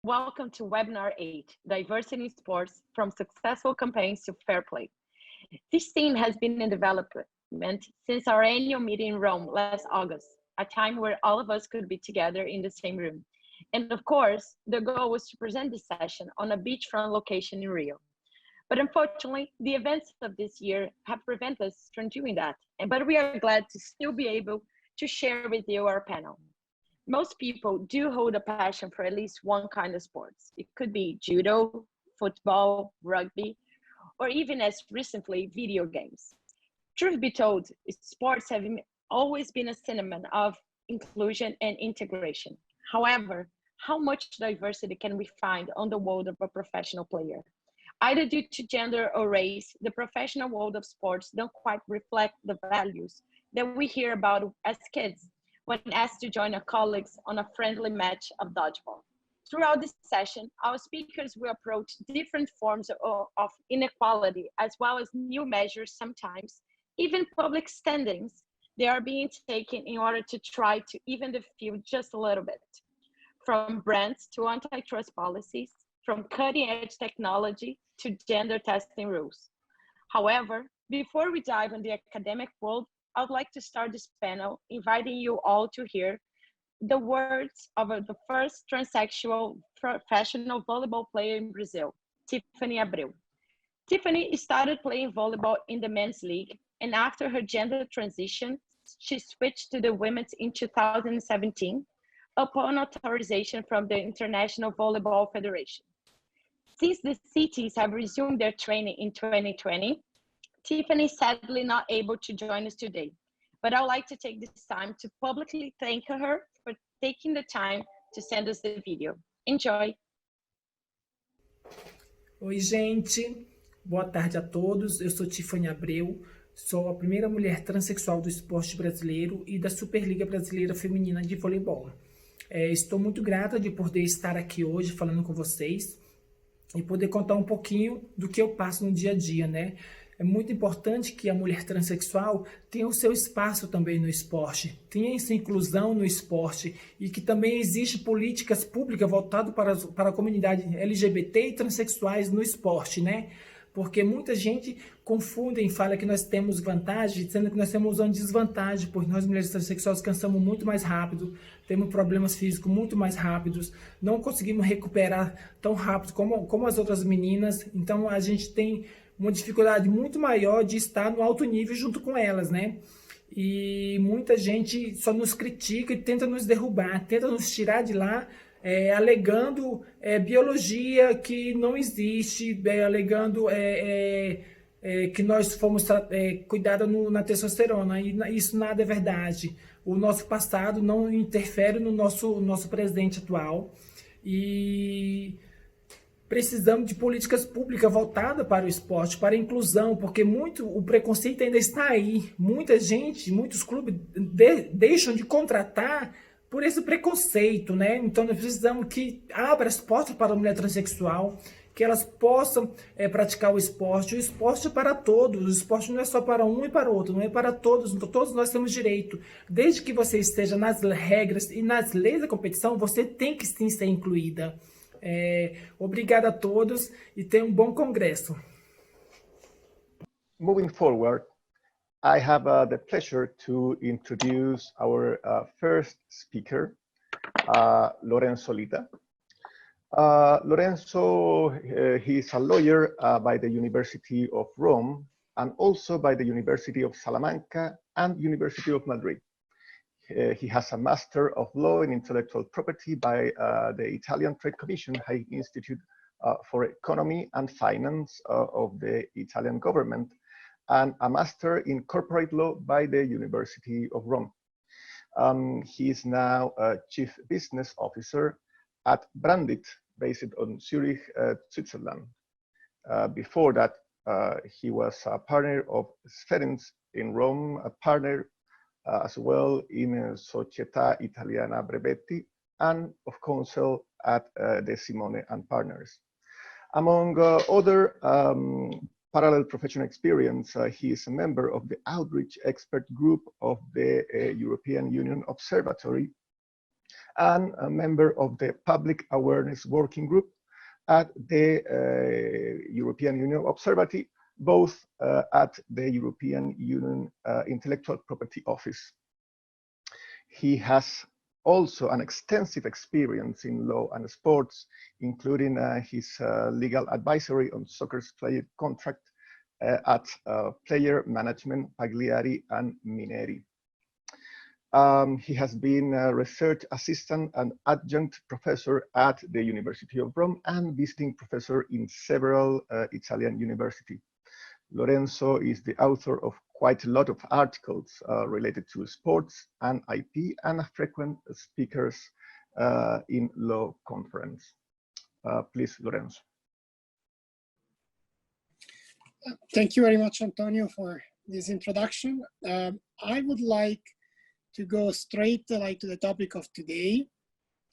Welcome to Webinar 8, Diversity in Sports from Successful Campaigns to Fair Play. This theme has been in development since our annual meeting in Rome last August, a time where all of us could be together in the same room. And of course, the goal was to present this session on a beachfront location in Rio. But unfortunately, the events of this year have prevented us from doing that. But we are glad to still be able to share with you our panel. Most people do hold a passion for at least one kind of sports. It could be judo, football, rugby, or even as recently, video games. Truth be told, sports have always been a synonym of inclusion and integration. However, how much diversity can we find on the world of a professional player? Either due to gender or race, the professional world of sports don't quite reflect the values that we hear about as kids when asked to join our colleagues on a friendly match of dodgeball. Throughout this session, our speakers will approach different forms of inequality, as well as new measures sometimes, even public standings, they are being taken in order to try to even the field just a little bit. From brands to antitrust policies, from cutting edge technology to gender testing rules. However, before we dive in the academic world, I would like to start this panel inviting you all to hear the words of the first transsexual professional volleyball player in Brazil, Tiffany Abreu. Tiffany started playing volleyball in the men's league, and after her gender transition, she switched to the women's in 2017 upon authorization from the International Volleyball Federation. Since the cities have resumed their training in 2020, Tiffany is sadly not able to join us today, but I'd like to take this time to publicly thank her for taking the time to send us the video. Enjoy! Oi, gente. Boa tarde a todos. Eu sou Tiffany Abreu, sou a primeira mulher transexual do esporte brasileiro e da Superliga Brasileira Feminina de Voleibol. Estou muito grata de poder estar aqui hoje falando com vocês e poder contar um pouquinho do que eu passo no dia a dia, né? É muito importante que a mulher transexual tenha o seu espaço também no esporte, tenha essa inclusão no esporte e que também existe políticas públicas voltadas para a comunidade LGBT e transexuais no esporte, né? Porque muita gente confunde e fala que nós temos vantagem, sendo que nós temos uma desvantagem, porque nós mulheres transexuais cansamos muito mais rápido, temos problemas físicos muito mais rápidos, não conseguimos recuperar tão rápido como as outras meninas, então a gente tem uma dificuldade muito maior de estar no alto nível junto com elas, né? E muita gente só nos critica e tenta nos derrubar, tenta nos tirar de lá, alegando biologia que não existe, alegando que nós fomos cuidados na testosterona, e isso nada é verdade. O nosso passado não interfere no nosso presente atual, e precisamos de políticas públicas voltadas para o esporte, para a inclusão, porque o preconceito ainda está aí. Muitos clubes deixam de contratar por esse preconceito, né? Então nós precisamos que abra as portas para a mulher transexual, que elas possam praticar o esporte. O esporte é para todos, o esporte não é só para um e para outro, não é para todos. Todos nós temos direito. Desde que você esteja nas regras e nas leis da competição, você tem que sim ser incluída. Obrigado a todos e tenham bom congresso. Moving forward, I have the pleasure to introduce our first speaker, Lorenzo Lita. Lorenzo, he is a lawyer by the University of Rome and also by the University of Salamanca and University of Madrid. He has a Master of Law in Intellectual Property by the Italian Trade Commission High Institute for Economy and Finance of the Italian government, and a Master in Corporate Law by the University of Rome. He is now a Chief Business Officer at Brandit, based on Zurich, Switzerland. Before that, he was a partner of Sferins in Rome, a partner as well in Società Italiana Brevetti, and of counsel at De Simone and Partners. Among other parallel professional experience, he is a member of the Outreach Expert Group of the European Union Observatory and a member of the Public Awareness Working Group at the European Union Observatory, both at the European Union Intellectual Property Office. He has also an extensive experience in law and sports, including his legal advisory on soccer's player contract at Player Management, Pagliari and Mineri. He has been a research assistant and adjunct professor at the University of Rome and visiting professor in several Italian universities. Lorenzo is the author of quite a lot of articles related to sports and IP, and a frequent speaker in law conference. Please, Lorenzo. Thank you very much, Antonio, for this introduction. I would like to go straight to the topic of today,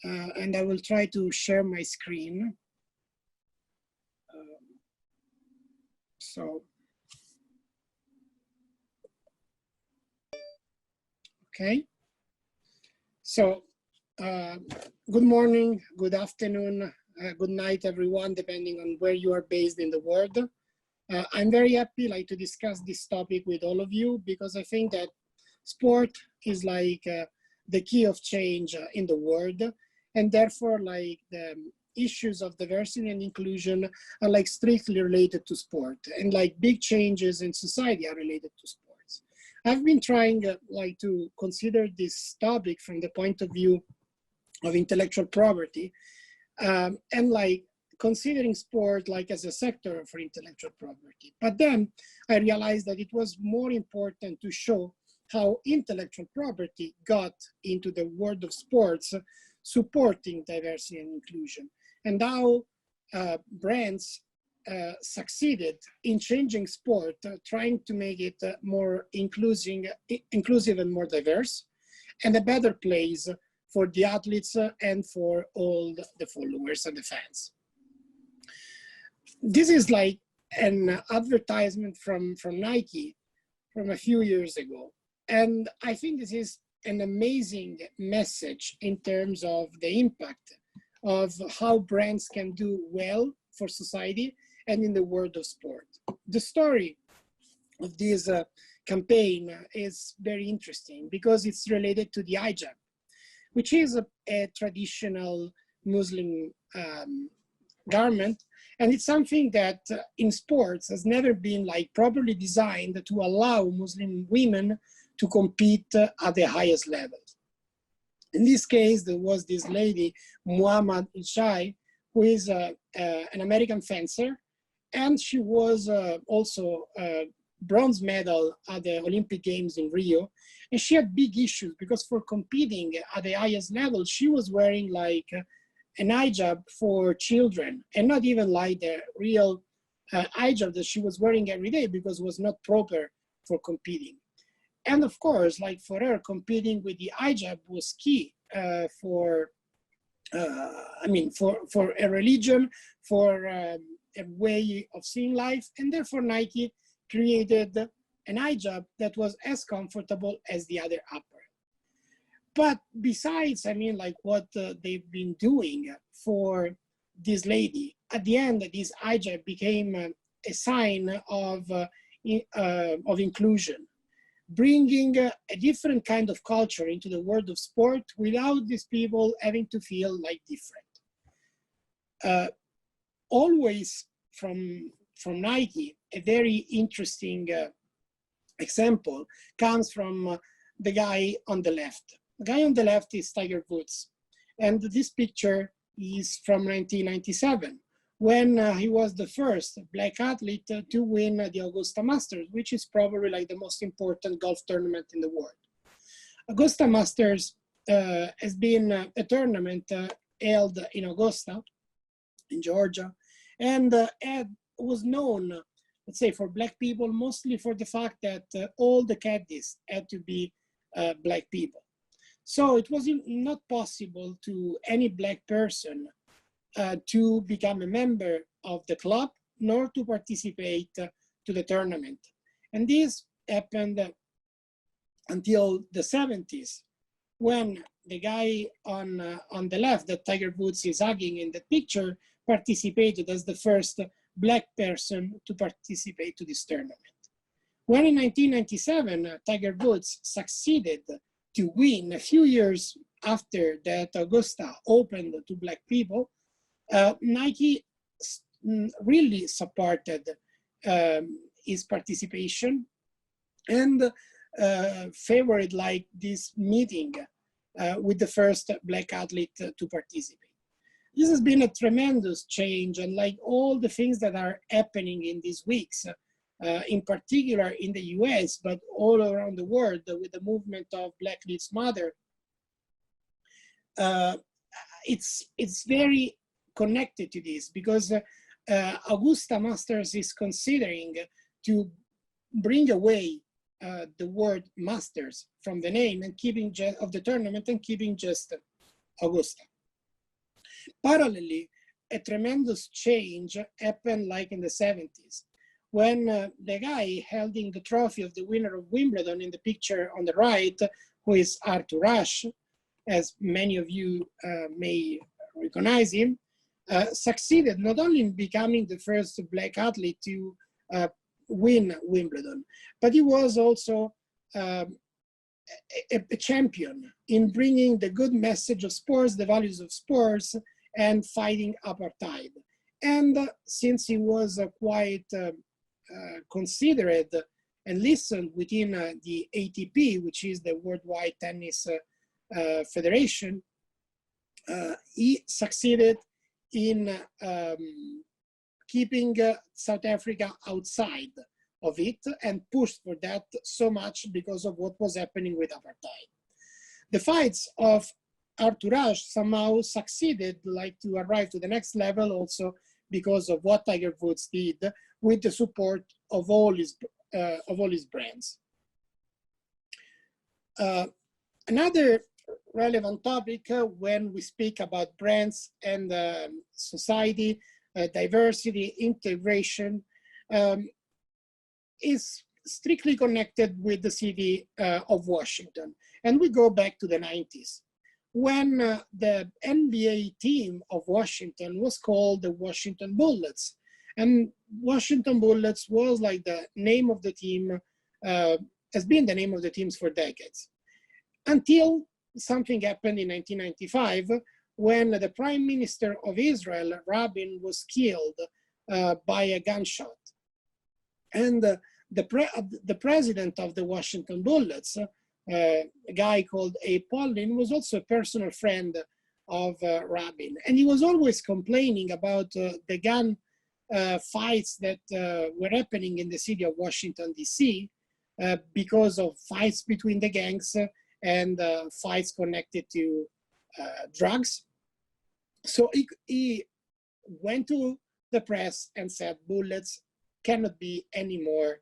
and I will try to share my screen. Okay. So, good morning, good afternoon, good night, everyone, depending on where you are based in the world. I'm very happy to discuss this topic with all of you, because I think that sport is the key of change in the world, and therefore the issues of diversity and inclusion are strictly related to sport, and big changes in society are related to sports. I've been trying to consider this topic from the point of view of intellectual property, and considering sport as a sector for intellectual property. But then I realized that it was more important to show how intellectual property got into the world of sports, supporting diversity and inclusion, and how brands succeeded in changing sport, trying to make it more inclusive and more diverse, and a better place for the athletes and for all the followers and the fans. This is an advertisement from Nike from a few years ago. And I think this is an amazing message in terms of the impact of how brands can do well for society and in the world of sport. The story of this campaign is very interesting because it's related to the AIJA, which is a traditional Muslim garment. And it's something that in sports has never been properly designed to allow Muslim women to compete at the highest level. In this case, there was this lady, Muhammad Shai, who is an American fencer, and she was also a bronze medal at the Olympic Games in Rio. And she had big issues because for competing at the highest level, she was wearing an hijab for children, and not even the real hijab that she was wearing every day, because it was not proper for competing. And of course, for her, competing with the hijab was key for a religion, for a way of seeing life, and therefore Nike created an hijab that was as comfortable as the other upper. But besides, what they've been doing for this lady, at the end, this hijab became a sign of inclusion, bringing a different kind of culture into the world of sport without these people having to feel different. Always from Nike, a very interesting example comes from the guy on the left. The guy on the left is Tiger Woods. And this picture is from 1997, when he was the first Black athlete to win the Augusta Masters, which is probably the most important golf tournament in the world. Augusta Masters has been a tournament held in Augusta, in Georgia, and was known, let's say, for Black people, mostly for the fact that all the caddies had to be Black people. So it was not possible to any Black person to become a member of the club, nor to participate to the tournament. And this happened until the 70s, when the guy on the left that Tiger Woods is hugging in the picture participated as the first black person to participate to this tournament. When in 1997, Tiger Woods succeeded to win a few years after that Augusta opened to black people, Nike really supported his participation and favored like this meeting with the first black athlete to participate. This has been a tremendous change, and like all the things that are happening in these weeks, in particular in the US, but all around the world with the movement of Black Lives Matter, it's very connected to this, because Augusta Masters is considering to bring away the word Masters from the name and keeping of the tournament and keeping just Augusta. Parallelly, a tremendous change happened like in the 70s, when the guy holding the trophy of the winner of Wimbledon in the picture on the right, who is Arthur Ashe, as many of you may recognize him, succeeded not only in becoming the first black athlete to win Wimbledon, but he was also a champion in bringing the good message of sports, the values of sports, and fighting apartheid. And since he was quite considered and listened within the ATP, which is the Worldwide Tennis Federation, he succeeded in keeping South Africa outside of it and pushed for that so much because of what was happening with apartheid. The fights of Arthur Ashe somehow succeeded like to arrive to the next level also because of what Tiger Woods did with the support of all his brands. Another relevant topic when we speak about brands and society, diversity, integration, is strictly connected with the city of Washington. And we go back to the 90s, when the NBA team of Washington was called the Washington Bullets. And Washington Bullets was like the name of the team, has been the name of the teams for decades. Until something happened in 1995, when the Prime Minister of Israel, Rabin, was killed by a gunshot. And the president of the Washington Bullets, a guy called Paulin, was also a personal friend of Rabin. And he was always complaining about the gun fights that were happening in the city of Washington, D.C., because of fights between the gangs and fights connected to drugs. So he went to the press and said, Bullets cannot be anymore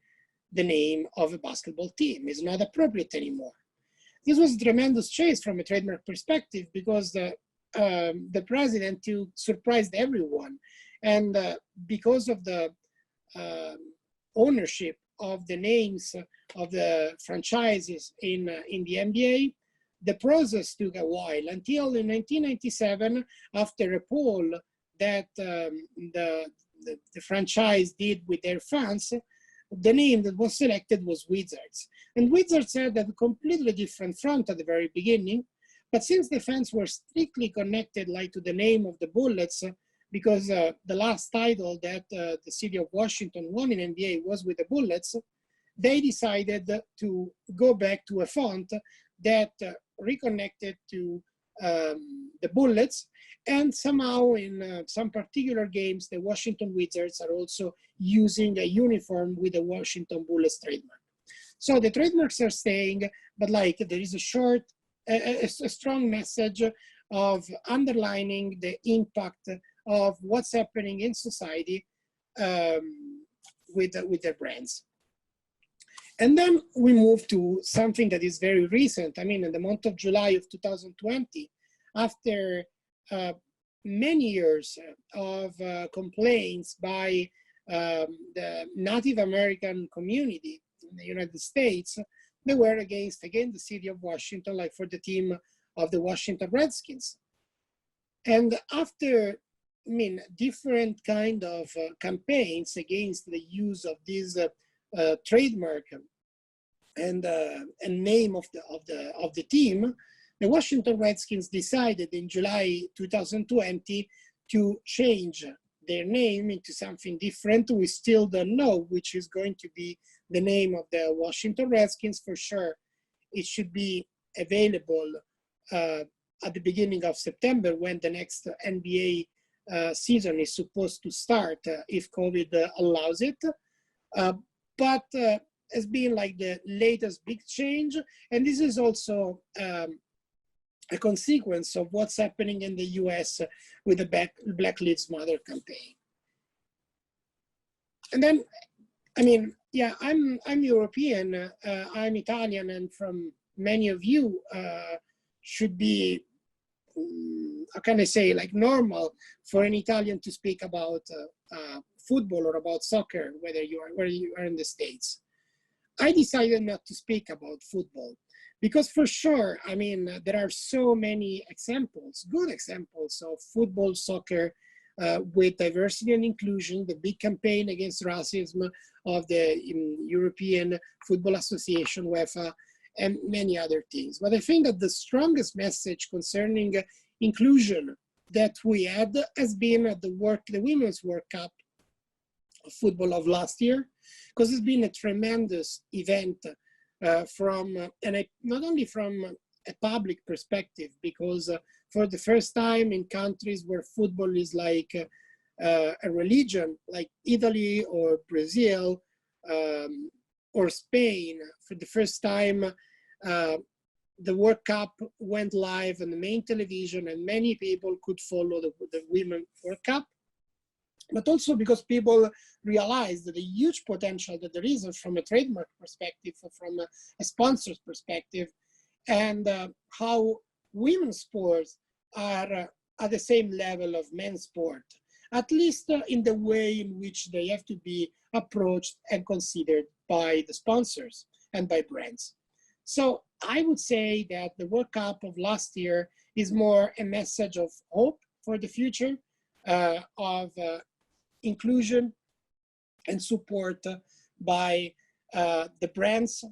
the name of a basketball team. It's not appropriate anymore. This was a tremendous chase from a trademark perspective because the president surprised everyone. And because of the ownership of the names of the franchises in the NBA, the process took a while until in 1997, after a poll that the franchise did with their fans, the name that was selected was Wizards. And Wizards had a completely different front at the very beginning, but since the fans were strictly connected like to the name of the Bullets, because the last title that the city of Washington won in NBA was with the Bullets, they decided to go back to a font that reconnected to the Bullets, and somehow in some particular games, the Washington Wizards are also using a uniform with the Washington Bullets trademark. So the trademarks are staying, but like there is a strong message of underlining the impact of what's happening in society with their brands. And then we move to something that is very recent. I mean, in the month of July of 2020, after many years of complaints by the Native American community in the United States, they were against, again, the city of Washington, like for the team of the Washington Redskins. And after, different kind of campaigns against the use of this trademark and name of the team, the Washington Redskins decided in July 2020 to change their name into something different. We still don't know which is going to be the name of the Washington Redskins. For sure, it should be available at the beginning of September, when the next NBA season is supposed to start, if COVID allows it. But has been like the latest big change. And this is also a consequence of what's happening in the US with the Black Lives Matter campaign. And then, yeah, I'm European, I'm Italian, and from many of you should be, how can I say, like normal for an Italian to speak about football or about soccer, whether you are in the States. I decided not to speak about football because for sure, there are so many examples, good examples of football, soccer, with diversity and inclusion, the big campaign against racism of the European Football Association, UEFA, and many other things. But I think that the strongest message concerning inclusion that we had has been the Women's World Cup of football of last year, because it's been a tremendous event not only from a public perspective, because for the first time in countries where football is like a religion, like Italy or Brazil or Spain, for the first time, the World Cup went live on the main television and many people could follow the Women's World Cup. But also because people realized the huge potential that there is from a trademark perspective, from a sponsor's perspective, and how women's sports are at the same level of men's sport, at least in the way in which they have to be approached and considered by the sponsors and by brands. So I would say that the World Cup of last year is more a message of hope for the future, of inclusion and support by the brands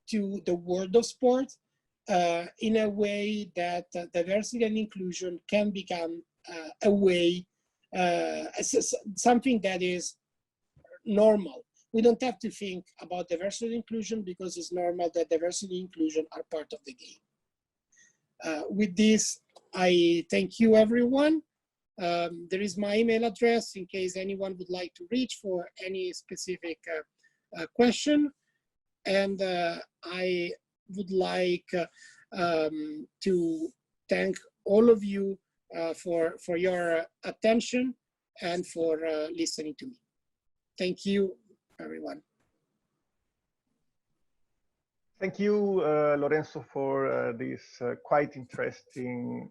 to the world of sport, in a way that diversity and inclusion can become a way, something that is normal. We don't have to think about diversity and inclusion because it's normal that diversity and inclusion are part of the game. With this, I thank you, everyone. There is my email address in case anyone would like to reach for any specific question. And I would like to thank all of you for your attention and for listening to me. Thank you, everyone. Thank you, Lorenzo, for this quite interesting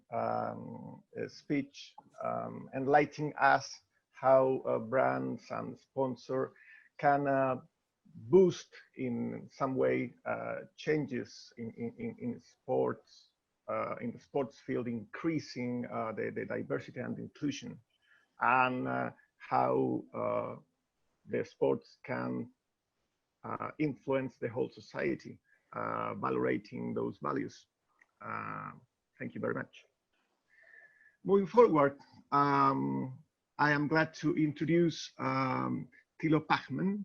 speech, enlightening us how brands and sponsor can boost in some way changes in sports, in the sports field, increasing the diversity and inclusion, and how the sports can influence the whole society, valorating those values. Thank you very much. Moving forward, I am glad to introduce THILO PACHMANN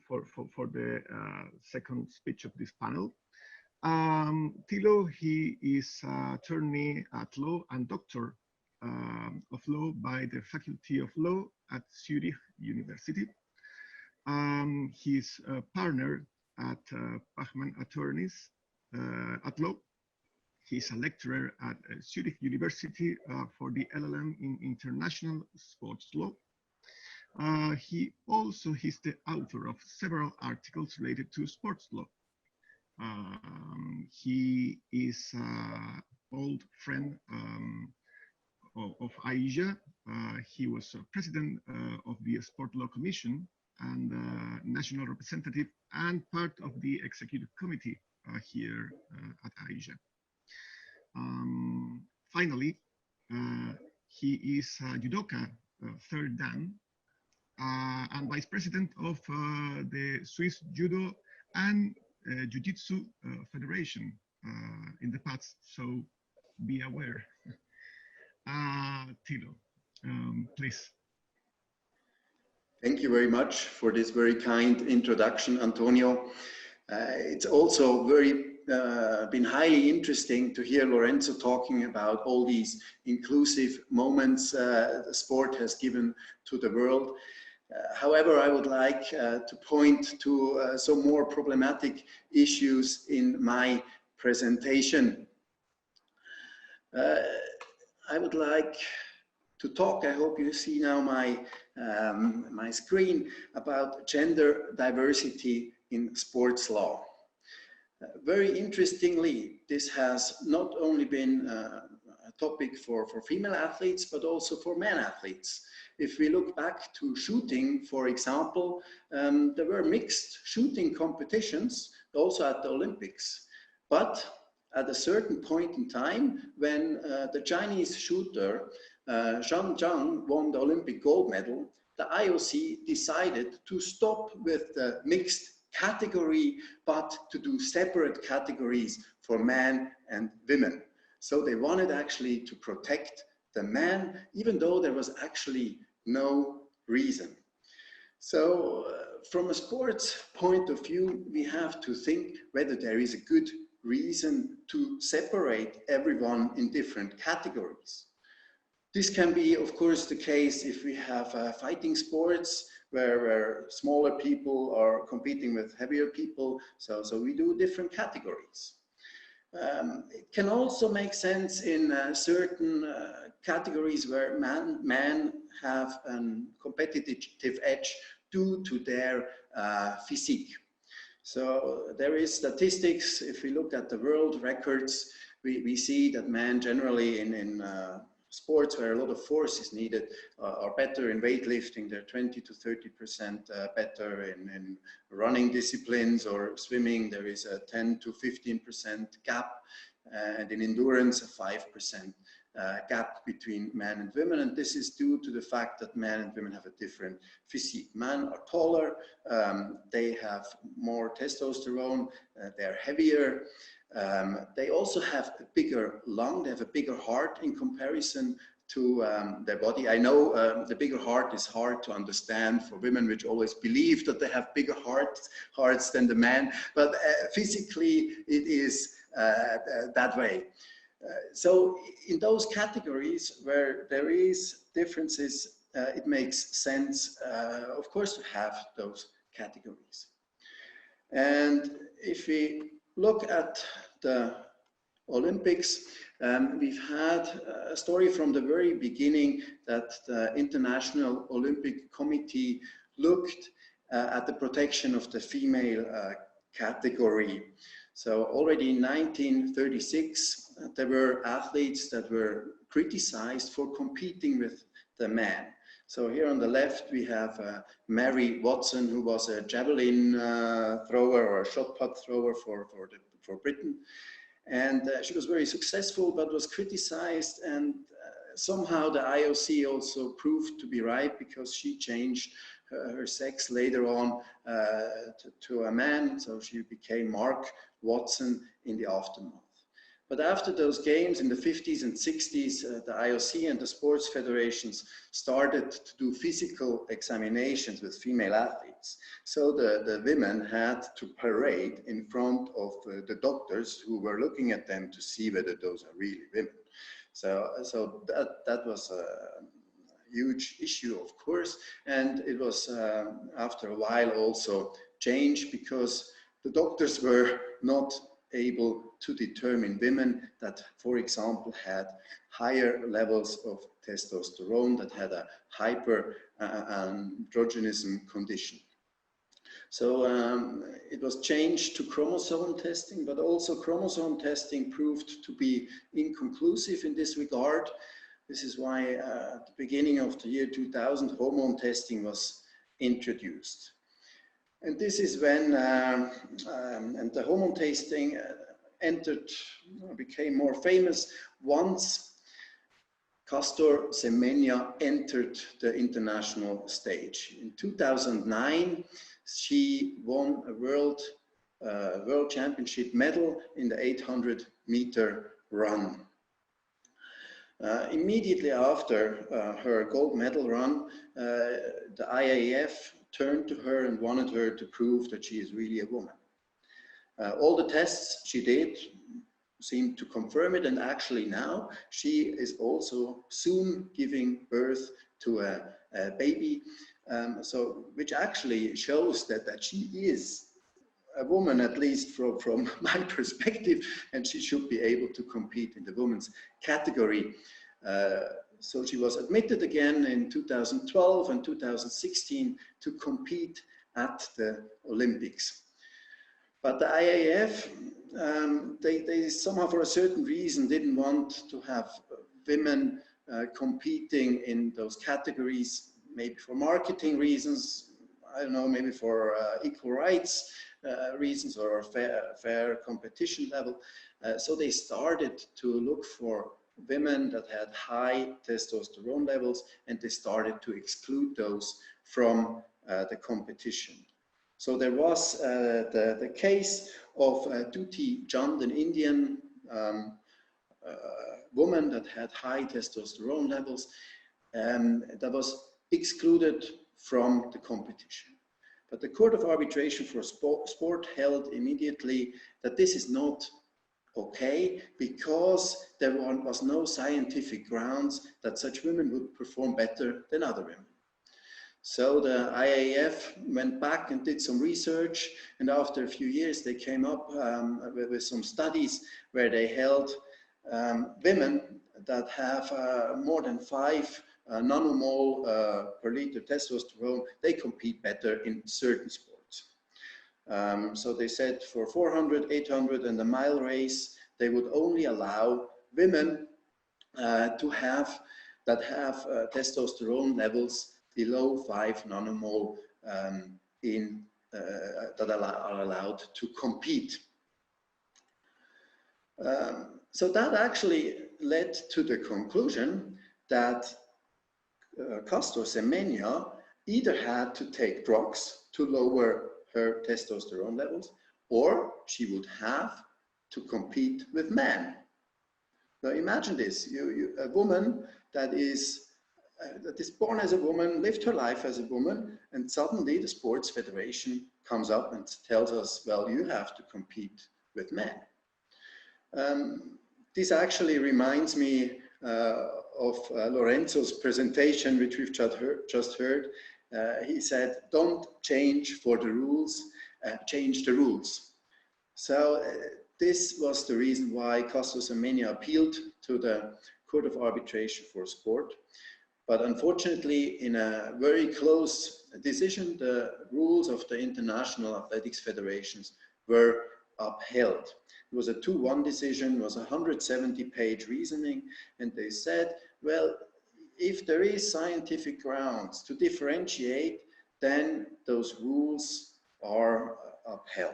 for the second speech of this panel. THILO, he is attorney at law and doctor of law by the Faculty of Law at Zurich University. He's a partner at PACHMANN Attorneys at Law. He's a lecturer at Zurich University for the LLM in International Sports Law. He's the author of several articles related to sports law. He is an old friend of AIJA. He was president of the Sport Law Commission and national representative and part of the executive committee here at AIJA. Finally, he is judoka, third dan, and vice president of the Swiss Judo and Jiu-Jitsu Federation in the past, so be aware. THILO, please. Thank you very much for this very kind introduction, Antonio. It's also been highly interesting to hear Lorenzo talking about all these inclusive moments the sport has given to the world. However, I would like to point to some more problematic issues in my presentation. I would like to talk, I hope you see now my, my screen, about gender diversity in sports law. Very interestingly, this has not only been a topic for female athletes, but also for men athletes. If we look back to shooting, for example, there were mixed shooting competitions also at the Olympics. But at a certain point in time, when the Chinese shooter Zhang Zhang won the Olympic gold medal, the IOC decided to stop with the mixed category, but to do separate categories for men and women. So they wanted actually to protect the man, even though there was actually no reason. So from a sports point of view, we have to think whether there is a good reason to separate everyone in different categories. This can be, of course, the case if we have fighting sports where smaller people are competing with heavier people. So we do different categories. It can also make sense in certain categories where men have a competitive edge due to their physique. So there is statistics. If we look at the world records, we see that men generally in sports where a lot of force is needed are better in weightlifting. They're 20 to 30% better in running disciplines or swimming. There is a 10 to 15% gap, and in endurance a 5% gap between men and women. And this is due to the fact that men and women have a different physique. Men are taller, they have more testosterone, they're heavier. They also have a bigger lung, they have a bigger heart in comparison to their body. I know the bigger heart is hard to understand for women, which always believe that they have bigger hearts than the man, but physically it is that way. So in those categories where there is differences, it makes sense, of course, to have those categories. And if we look at the Olympics, we've had a story from the very beginning that the International Olympic Committee looked at the protection of the female category. So already in 1936, there were athletes that were criticized for competing with the men. So here on the left, we have Mary Watson, who was a javelin thrower or a shot put thrower for Britain. And she was very successful, but was criticized. And somehow the IOC also proved to be right, because she changed her sex later on to a man. So she became Mark Watson in the aftermath. But after those games in the 50s and 60s, the IOC and the sports federations started to do physical examinations with female athletes. So the women had to parade in front of the doctors who were looking at them to see whether those are really women. So that was a huge issue, of course. And it was after a while also changed, because the doctors were not able to determine women that, for example, had higher levels of testosterone, that had a hyperandrogenism condition. So it was changed to chromosome testing, but also chromosome testing proved to be inconclusive in this regard. This is why at the beginning of the year 2000, hormone testing was introduced. And this is when, and the hormone testing became more famous once Castor Semenya entered the international stage. In 2009, she won a world championship medal in the 800-meter run. Immediately after her gold medal run, the IAAF turned to her and wanted her to prove that she is really a woman. All the tests she did seemed to confirm it, and actually now she is also soon giving birth to a baby, which actually shows that she is a woman, at least from my perspective, and she should be able to compete in the women's category. So she was admitted again in 2012 and 2016 to compete at the Olympics. But the IAAF, they somehow for a certain reason didn't want to have women competing in those categories, maybe for marketing reasons, I don't know, maybe for equal rights reasons or fair competition level. So they started to look for women that had high testosterone levels, and they started to exclude those from the competition. So there was the case of Duti Chand, an Indian woman that had high testosterone levels, that was excluded from the competition. But the Court of Arbitration for Sport held immediately that this is not okay, because there was no scientific grounds that such women would perform better than other women. So the IAAF went back and did some research, and after a few years they came up with some studies where they held women that have more than 5 nanomole per liter testosterone, they compete better in certain sports. So they said for 400, 800 and the mile race, they would only allow women that have testosterone levels below 5 nanomole that are allowed to compete. So that actually led to the conclusion that Castor Semenya either had to take drugs to lower her testosterone levels, or she would have to compete with men. Now imagine this, a woman that is born as a woman, lived her life as a woman, and suddenly the sports federation comes up and tells us, well, you have to compete with men. This actually reminds me of Lorenzo's presentation, which we've just heard. He said, don't change for the rules, change the rules. So this was the reason why Castor Semenya appealed to the Court of Arbitration for Sport. But unfortunately, in a very close decision, the rules of the international athletics federations were upheld. It was a 2-1 decision, it was a 170-page reasoning, and they said, well, if there is scientific grounds to differentiate, then those rules are upheld.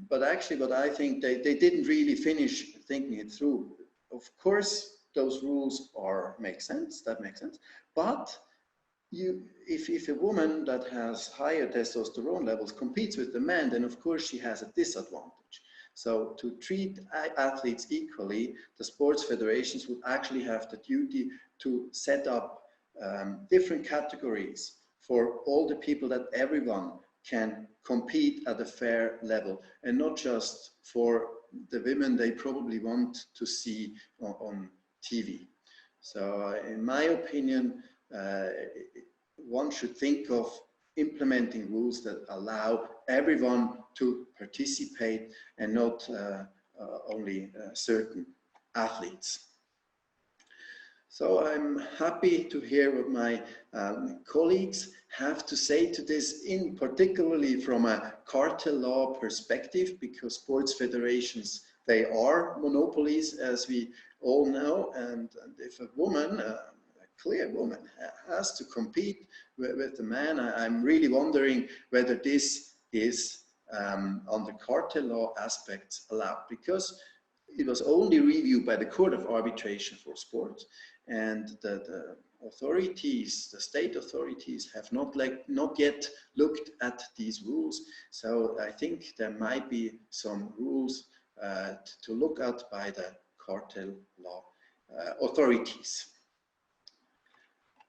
But actually, what I think they didn't really finish thinking it through. Of course, those rules make sense, that makes sense, but if a woman that has higher testosterone levels competes with the man, then of course she has a disadvantage. So to treat athletes equally, the sports federations would actually have the duty to set up different categories for all the people, that everyone can compete at a fair level, and not just for the women they probably want to see on TV. So in my opinion, one should think of implementing rules that allow everyone to participate and not only certain athletes. So I'm happy to hear what my colleagues have to say to this, in particularly from a cartel law perspective, because sports federations, they are monopolies, as we all know, and if a woman, a clear woman, has to compete with the man, I'm really wondering whether this is on the cartel law aspects allowed, because it was only reviewed by the Court of Arbitration for Sport, and the authorities, the state authorities, have not yet looked at these rules. So I think there might be some rules to look at by the cartel law authorities.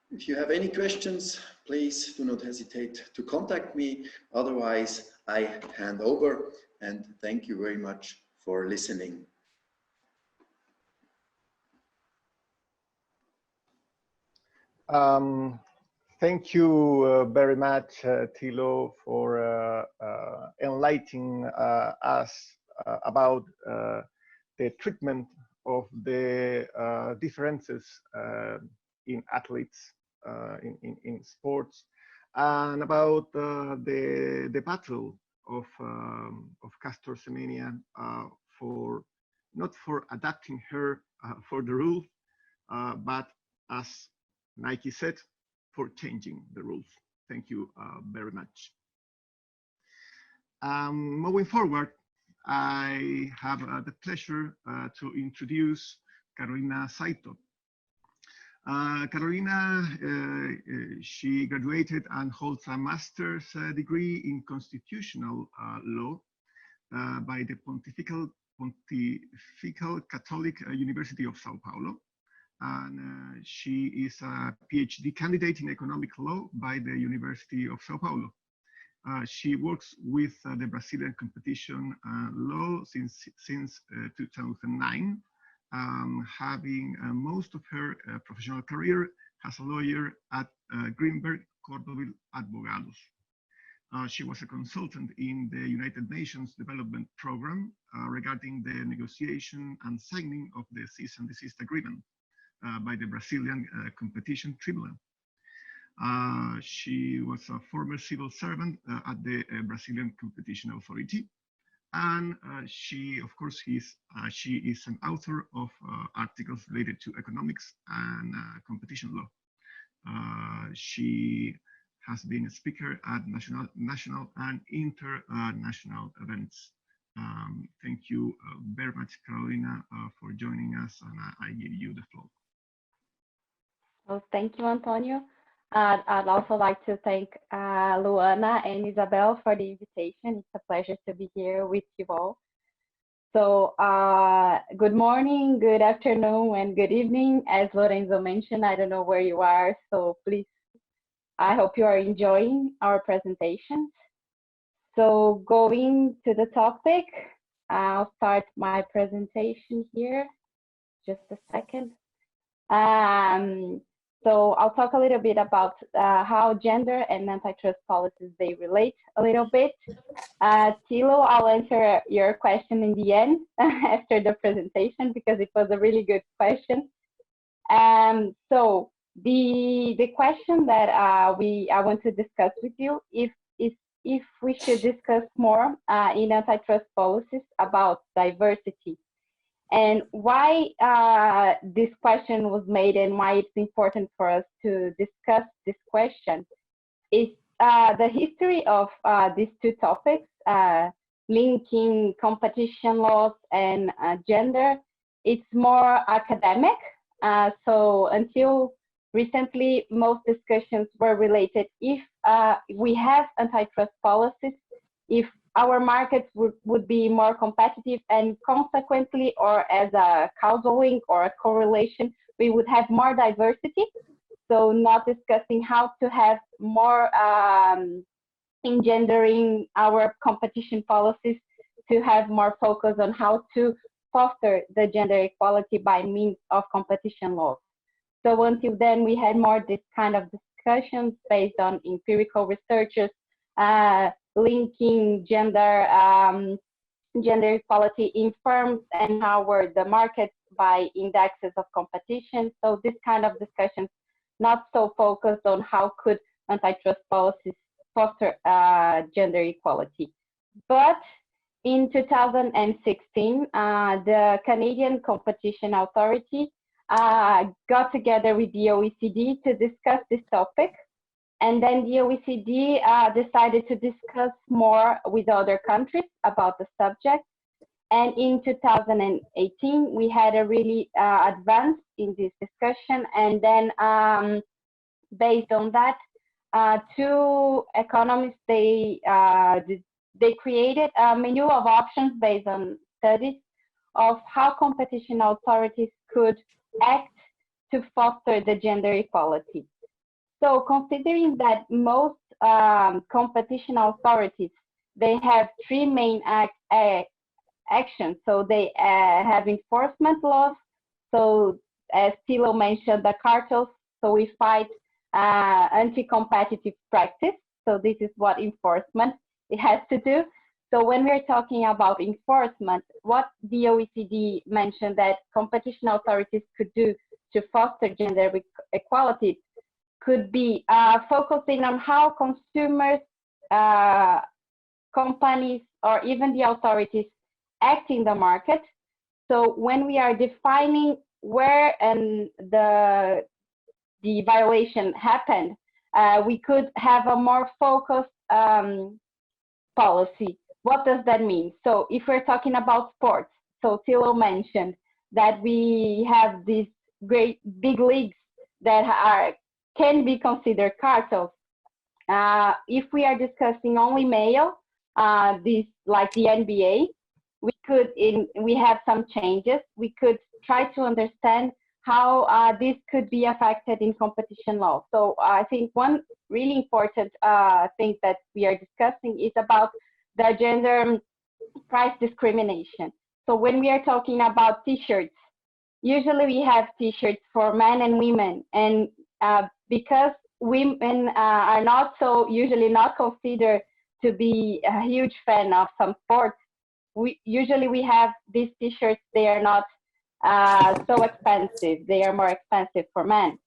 If you have any questions, please do not hesitate to contact me. Otherwise, I hand over, and thank you very much for listening. Thank you very much, THILO, for enlightening us about the treatment of the differences in athletes, in sports, and about the battle of Castor Semenya for not for adapting her for the rule, but as Nike said, for changing the rules. Thank you very much. Moving forward, I have the pleasure to introduce Carolina SAITO. Carolina, she graduated and holds a master's degree in constitutional law by the Pontifical Catholic University of Sao Paulo. And she is a PhD candidate in economic law by the University of Sao Paulo. She works with the Brazilian competition law since 2009, having most of her professional career as a lawyer at Greenberg Cordovil Advogados. She was a consultant in the United Nations Development Program regarding the negotiation and signing of the cease and desist agreement by the Brazilian Competition Tribunal. She was a former civil servant at the Brazilian Competition Authority, and she is an author of articles related to economics and competition law. She has been a speaker at national and international events. Thank you very much, Carolina, for joining us, and I give you the floor. Well, thank you, Antonio. I'd also like to thank Luana and Isabel for the invitation. It's a pleasure to be here with you all. So good morning, good afternoon, and good evening. As Lorenzo mentioned, I don't know where you are, so please, I hope you are enjoying our presentations. So going to the topic, I'll start my presentation here. Just a second. So I'll talk a little bit about how gender and antitrust policies, they relate a little bit. THILO, I'll answer your question in the end after the presentation, because it was a really good question. So the question that I want to discuss with you is if we should discuss more in antitrust policies about diversity, and why this question was made and why it's important for us to discuss this question is the history of these two topics, linking competition laws and gender. It's more academic. So until recently, most discussions were related if we have antitrust policies, if our markets would be more competitive, and consequently, or as a causal link or a correlation, we would have more diversity. So not discussing how to have more engendering our competition policies to have more focus on how to foster the gender equality by means of competition laws. So until then, we had more this kind of discussions based on empirical researches, linking gender equality in firms and how were the markets by indexes of competition. So this kind of discussions, not so focused on how could antitrust policies foster gender equality. But in 2016, the Canadian Competition Authority got together with the OECD to discuss this topic. And then the OECD decided to discuss more with other countries about the subject. And in 2018, we had a really advance in this discussion. And then based on that, two economists, they created a menu of options based on studies of how competition authorities could act to foster the gender equality. So considering that most competition authorities, they have three main actions. So they have enforcement laws. So as THILO mentioned, the cartels. So we fight anti-competitive practice. So this is what enforcement it has to do. So when we're talking about enforcement, what the OECD mentioned that competition authorities could do to foster gender equality could be focusing on how consumers, companies, or even the authorities act in the market. So when we are defining where and the violation happened, we could have a more focused policy. What does that mean? So if we're talking about sports, so THILO mentioned that we have these great big leagues that can be considered cartels. If we are discussing only male, like the NBA, we have some changes. We could try to understand how this could be affected in competition law. So I think one really important thing that we are discussing is about the gender price discrimination. So when we are talking about t-shirts, usually we have t-shirts for men and women, and because women are not usually not considered to be a huge fan of some sports, we have these t-shirts. They are not so expensive. They are more expensive for men.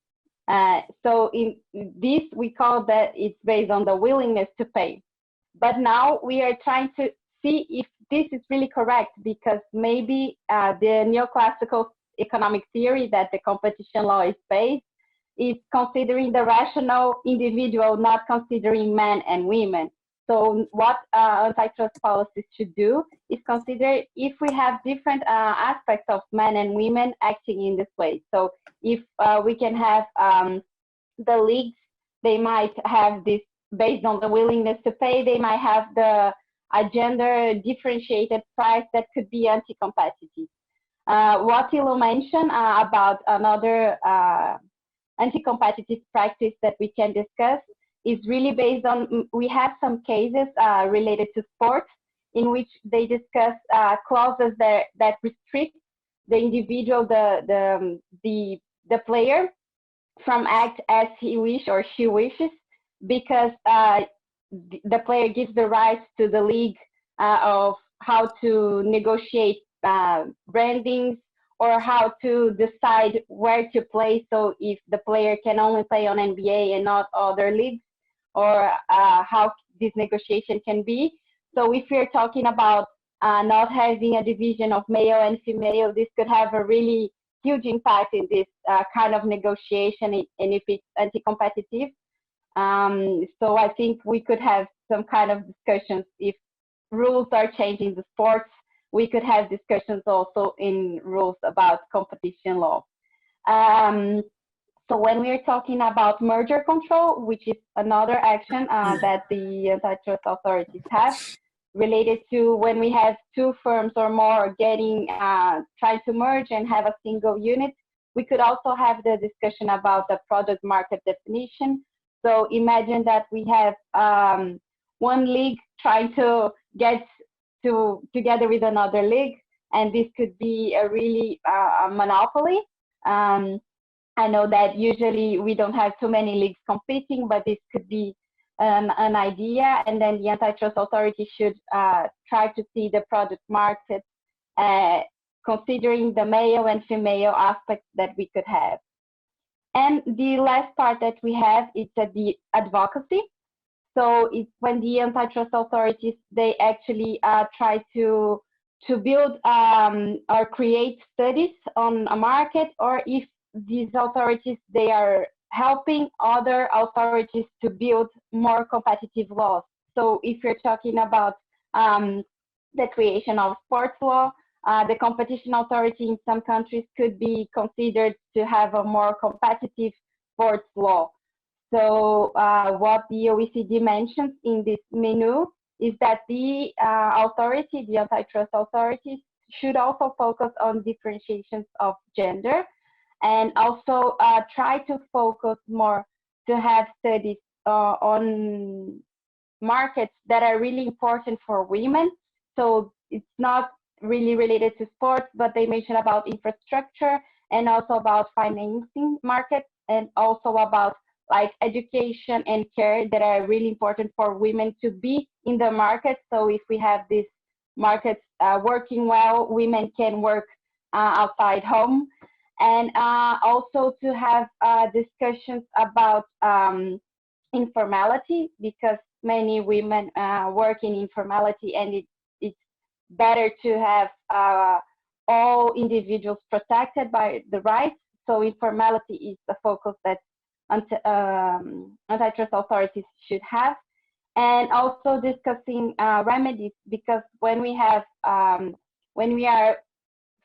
So in this, we call that it's based on the willingness to pay. But now we are trying to see if this is really correct, because maybe the neoclassical economic theory that the competition law is based is considering the rational individual, not considering men and women. So what antitrust policies should do is consider if we have different aspects of men and women acting in this way. So if we can have the leagues, they might have this based on the willingness to pay. They might have a gender differentiated price that could be anti-competitive. What THILO mentioned about another anti-competitive practice that we can discuss is really based on, we have some cases related to sports in which they discuss clauses that restrict the individual, the player, from act as he wishes or she wishes, because the player gives the rights to the league of how to negotiate brandings or how to decide where to play. So if the player can only play on NBA and not other leagues, or how this negotiation can be. So if we're talking about not having a division of male and female, this could have a really huge impact in this kind of negotiation, and if it's anti-competitive. So I think we could have some kind of discussions. If rules are changing the sports, we could have discussions also in rules about competition law. So when we're talking about merger control, which is another action that the antitrust authorities have, related to when we have two firms or more trying to merge and have a single unit, we could also have the discussion about the product market definition. So imagine that we have one league trying to get together with another league, and this could be a really a monopoly. I know that usually we don't have too many leagues competing, but this could be an idea. And then the antitrust authority should try to see the product market, considering the male and female aspects that we could have. And the last part that we have is the advocacy. So it's when the antitrust authorities, they actually try to build or create studies on a market, or if these authorities, they are helping other authorities to build more competitive laws. So if you're talking about the creation of sports law, the competition authority in some countries could be considered to have a more competitive sports law. So what the OECD mentions in this menu is that the authority, the antitrust authorities, should also focus on differentiations of gender, and also try to focus more to have studies on markets that are really important for women. So it's not really related to sports, but they mention about infrastructure and also about financing markets, and also about like education and care that are really important for women to be in the market. So if we have these markets working well, women can work outside home. And also to have discussions about informality, because many women work in informality, and it's better to have all individuals protected by the rights. So informality is the focus that antitrust authorities should have. And also discussing remedies, because when we have when we are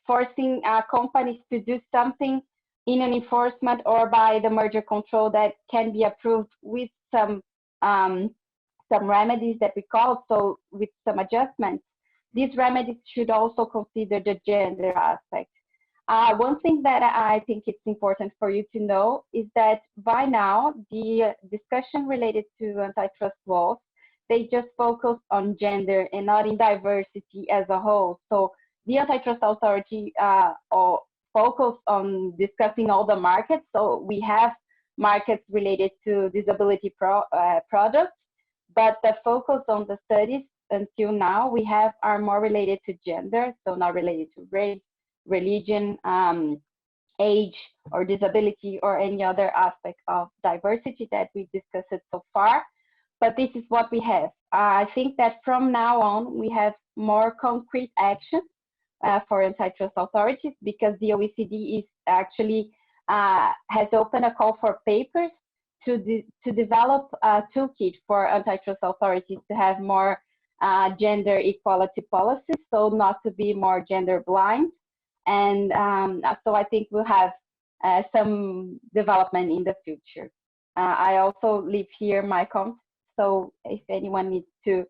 forcing companies to do something in an enforcement or by the merger control that can be approved with some remedies that we call, so with some adjustments, these remedies should also consider the gender aspect. One thing that I think it's important for you to know is that by now, the discussion related to antitrust laws, they just focus on gender and not in diversity as a whole. So the antitrust authority focus on discussing all the markets. So we have markets related to disability products, but the focus on the studies until now we have are more related to gender, so not related to race, religion, age, or disability, or any other aspect of diversity that we discussed so far. But this is what we have. I think that from now on, we have more concrete actions for antitrust authorities, because the OECD is actually has opened a call for papers to develop a toolkit for antitrust authorities to have more gender equality policies, so not to be more gender blind. And so I think we'll have some development in the future. I also leave here my comments, so if anyone needs to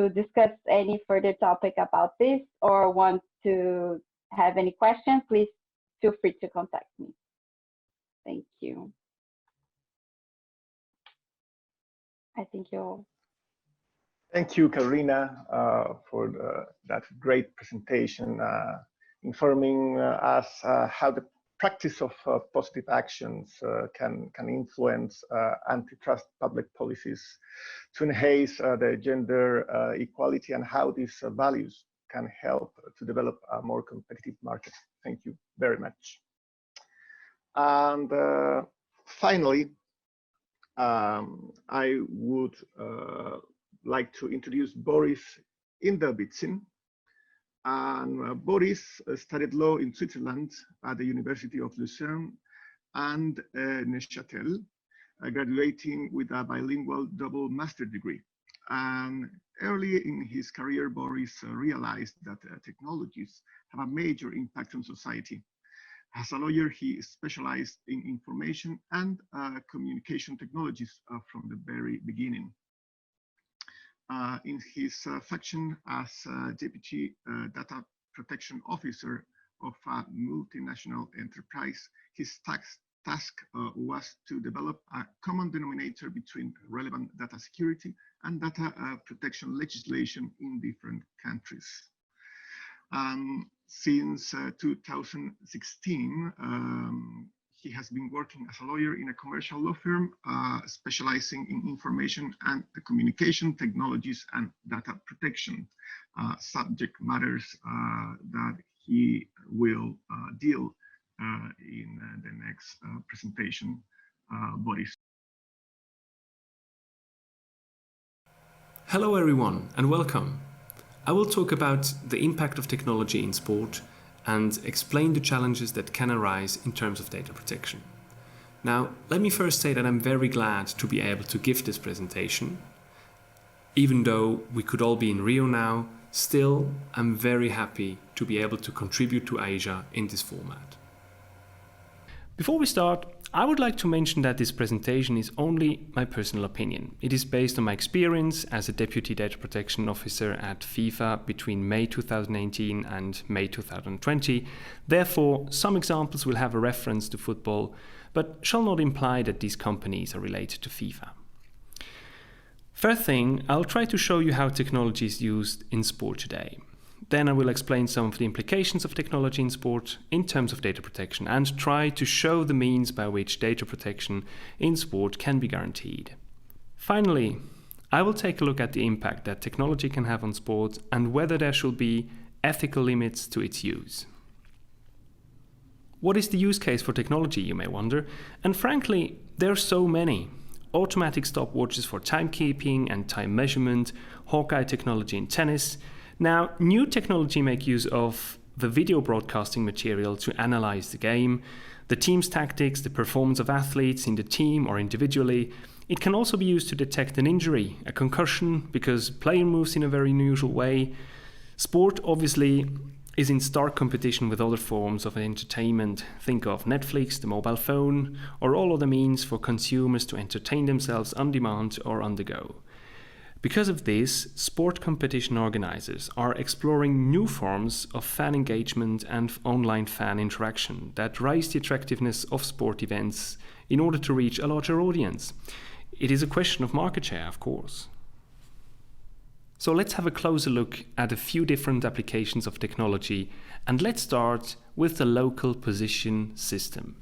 discuss any further topic about this or want to have any questions, please feel free to contact me. Thank you. I think you'll. Thank you, Carolina, for that great presentation, informing us how the practice of positive actions can influence antitrust public policies to enhance the gender equality, and how these values can help to develop a more competitive market. Thank you very much. And finally, I would like to introduce Boris Inderbitsin. And Boris studied law in Switzerland at the University of Lucerne and Neuchâtel, graduating with a bilingual double master degree. And early in his career, Boris realized that technologies have a major impact on society. As a lawyer, he specialized in information and communication technologies from the very beginning. In his function as Deputy Data Protection Officer of a multinational enterprise, his task was to develop a common denominator between relevant data security and data protection legislation in different countries. Since 2016, he has been working as a lawyer in a commercial law firm, specializing in information and communication technologies and data protection, subject matters that he will deal in the next presentation. Boris. Hello everyone and welcome. I will talk about the impact of technology in sport and explain the challenges that can arise in terms of data protection. Now, let me first say that I'm very glad to be able to give this presentation. Even though we could all be in Rio now, still, I'm very happy to be able to contribute to AIJA in this format. Before we start, I would like to mention that this presentation is only my personal opinion. It is based on my experience as a Deputy Data Protection Officer at FIFA between May 2018 and May 2020. Therefore, some examples will have a reference to football, but shall not imply that these companies are related to FIFA. First thing, I'll try to show you how technology is used in sport today. Then I will explain some of the implications of technology in sport in terms of data protection and try to show the means by which data protection in sport can be guaranteed. Finally, I will take a look at the impact that technology can have on sport and whether there should be ethical limits to its use. What is the use case for technology, you may wonder? And frankly, there are so many. Automatic stopwatches for timekeeping and time measurement, Hawkeye technology in tennis. Now, new technology make use of the video broadcasting material to analyze the game, the team's tactics, the performance of athletes in the team or individually. It can also be used to detect an injury, a concussion, because player moves in a very unusual way. Sport, obviously, is in stark competition with other forms of entertainment. Think of Netflix, the mobile phone, or all other means for consumers to entertain themselves on demand or on the go. Because of this, sport competition organizers are exploring new forms of fan engagement and online fan interaction that raise the attractiveness of sport events in order to reach a larger audience. It is a question of market share, of course. So let's have a closer look at a few different applications of technology, and let's start with the local position system.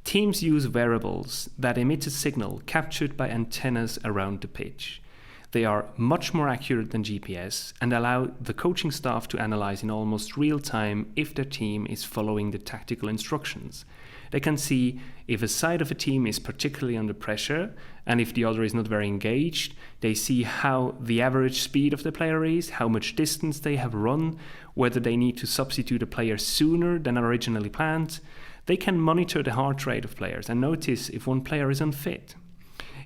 Teams use wearables that emit a signal captured by antennas around the pitch. They are much more accurate than GPS and allow the coaching staff to analyze in almost real time if their team is following the tactical instructions. They can see if a side of a team is particularly under pressure and if the other is not very engaged. They see how the average speed of the player is, how much distance they have run, whether they need to substitute a player sooner than originally planned. They can monitor the heart rate of players and notice if one player is unfit.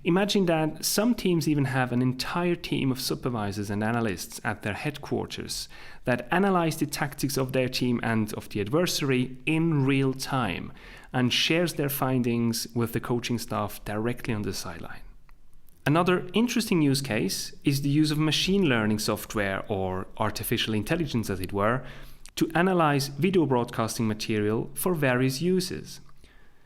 Imagine that some teams even have an entire team of supervisors and analysts at their headquarters that analyze the tactics of their team and of the adversary in real time and shares their findings with the coaching staff directly on the sideline. Another interesting use case is the use of machine learning software, or artificial intelligence as it were, to analyze video broadcasting material for various uses.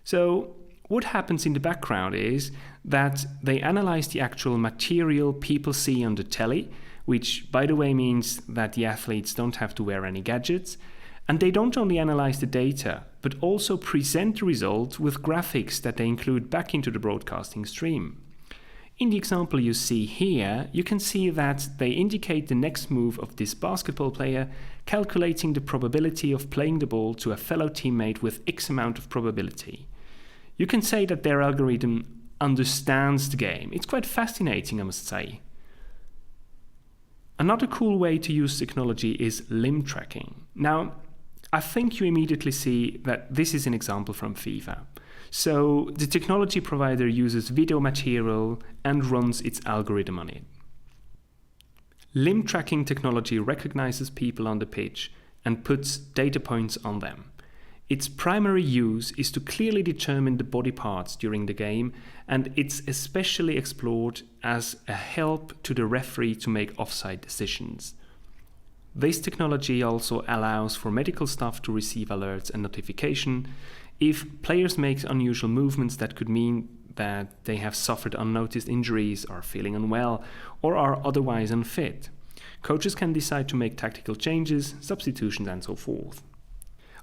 So, what happens in the background is that they analyze the actual material people see on the telly, which by the way means that the athletes don't have to wear any gadgets, and they don't only analyze the data, but also present the result with graphics that they include back into the broadcasting stream. In the example you see here, you can see that they indicate the next move of this basketball player, calculating the probability of playing the ball to a fellow teammate with X amount of probability. You can say that their algorithm understands the game. It's quite fascinating, I must say. Another cool way to use technology is limb tracking. Now, I think you immediately see that this is an example from FIFA. So the technology provider uses video material and runs its algorithm on it. Limb tracking technology recognizes people on the pitch and puts data points on them. Its primary use is to clearly determine the body parts during the game, and it's especially explored as a help to the referee to make offside decisions. This technology also allows for medical staff to receive alerts and notification if players make unusual movements that could mean that they have suffered unnoticed injuries, are feeling unwell, or are otherwise unfit. Coaches can decide to make tactical changes, substitutions, and so forth.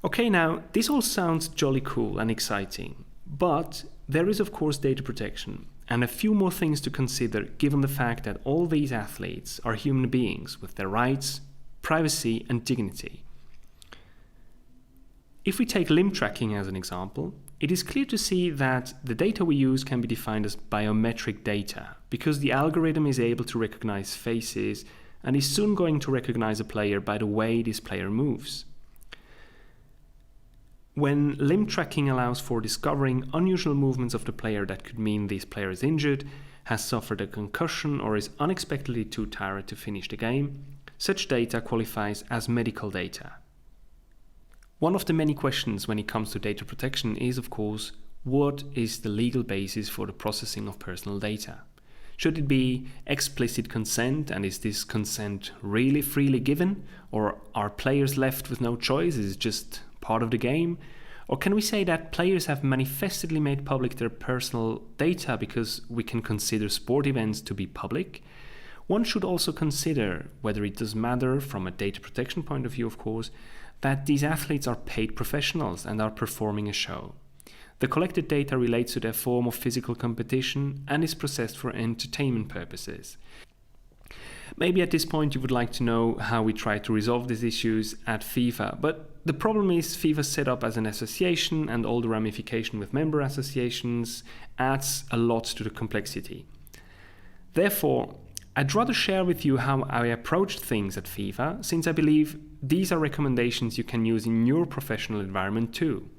Okay, now, this all sounds jolly cool and exciting, but there is of course data protection and a few more things to consider given the fact that all these athletes are human beings with their rights, privacy and dignity. If we take limb tracking as an example, it is clear to see that the data we use can be defined as biometric data because the algorithm is able to recognize faces and is soon going to recognize a player by the way this player moves. When limb tracking allows for discovering unusual movements of the player that could mean this player is injured, has suffered a concussion, or is unexpectedly too tired to finish the game, such data qualifies as medical data. One of the many questions when it comes to data protection is, of course, what is the legal basis for the processing of personal data? Should it be explicit consent, and is this consent really freely given? Or are players left with no choice? Is it just part of the game? Or can we say that players have manifestly made public their personal data because we can consider sport events to be public? One should also consider, whether it does matter from a data protection point of view, of course, that these athletes are paid professionals and are performing a show. The collected data relates to their form of physical competition and is processed for entertainment purposes. Maybe at this point you would like to know how we try to resolve these issues at FIFA, but the problem is FIFA set up as an association, and all the ramification with member associations adds a lot to the complexity. Therefore, I'd rather share with you how I approached things at FIFA, since I believe these are recommendations you can use in your professional environment too.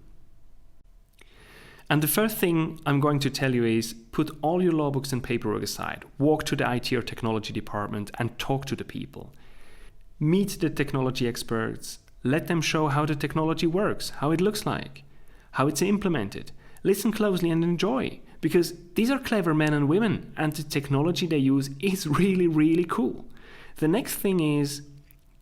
And the first thing I'm going to tell you is put all your law books and paperwork aside, walk to the IT or technology department and talk to the people. Meet the technology experts, let them show how the technology works, how it looks like, how it's implemented. Listen closely and enjoy, because these are clever men and women and the technology they use is really, really cool. The next thing is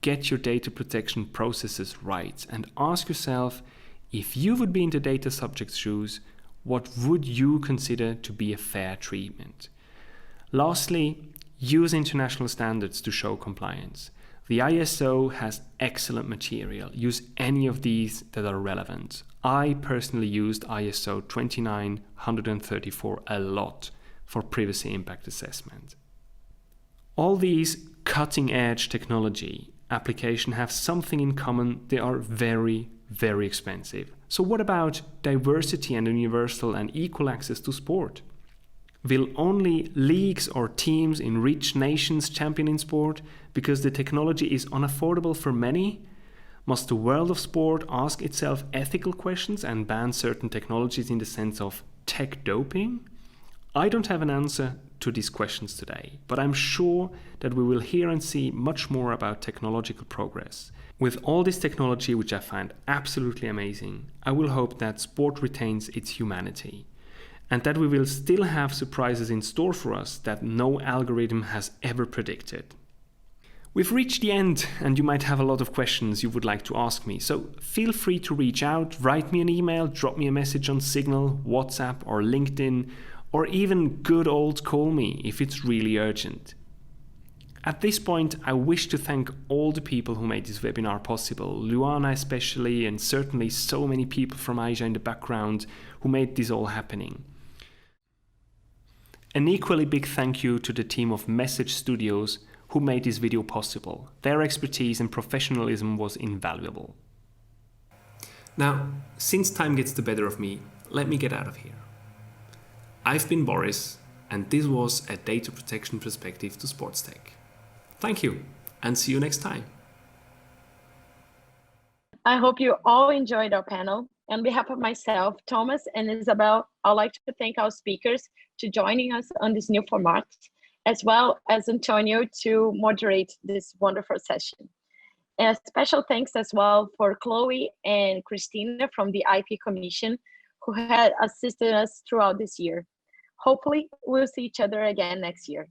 get your data protection processes right and ask yourself, if you would be in the data subject's shoes, what would you consider to be a fair treatment? Lastly, use international standards to show compliance. The ISO has excellent material. Use any of these that are relevant. I personally used ISO 29134 a lot for privacy impact assessment. All these cutting-edge technology applications have something in common. They are very, very expensive. So what about diversity and universal and equal access to sport? Will only leagues or teams in rich nations champion in sport because the technology is unaffordable for many? Must the world of sport ask itself ethical questions and ban certain technologies in the sense of tech doping? I don't have an answer to these questions today, but I'm sure that we will hear and see much more about technological progress. With all this technology, which I find absolutely amazing, I will hope that sport retains its humanity and that we will still have surprises in store for us that no algorithm has ever predicted. We've reached the end, and you might have a lot of questions you would like to ask me, so feel free to reach out, write me an email, drop me a message on Signal, WhatsApp or LinkedIn, or even good old call me if it's really urgent. At this point, I wish to thank all the people who made this webinar possible, Luana especially, and certainly so many people from AIJA in the background who made this all happening. An equally big thank you to the team of Message Studios who made this video possible. Their expertise and professionalism was invaluable. Now, since time gets the better of me, let me get out of here. I've been Boris, and this was a data protection perspective to sports tech. Thank you, and see you next time. I hope you all enjoyed our panel. On behalf of myself, Thomas, and Isabel, I'd like to thank our speakers for joining us on this new format, as well as Antonio to moderate this wonderful session. And a special thanks as well for Chloe and Christina from the IP Commission, who had assisted us throughout this year. Hopefully, we'll see each other again next year.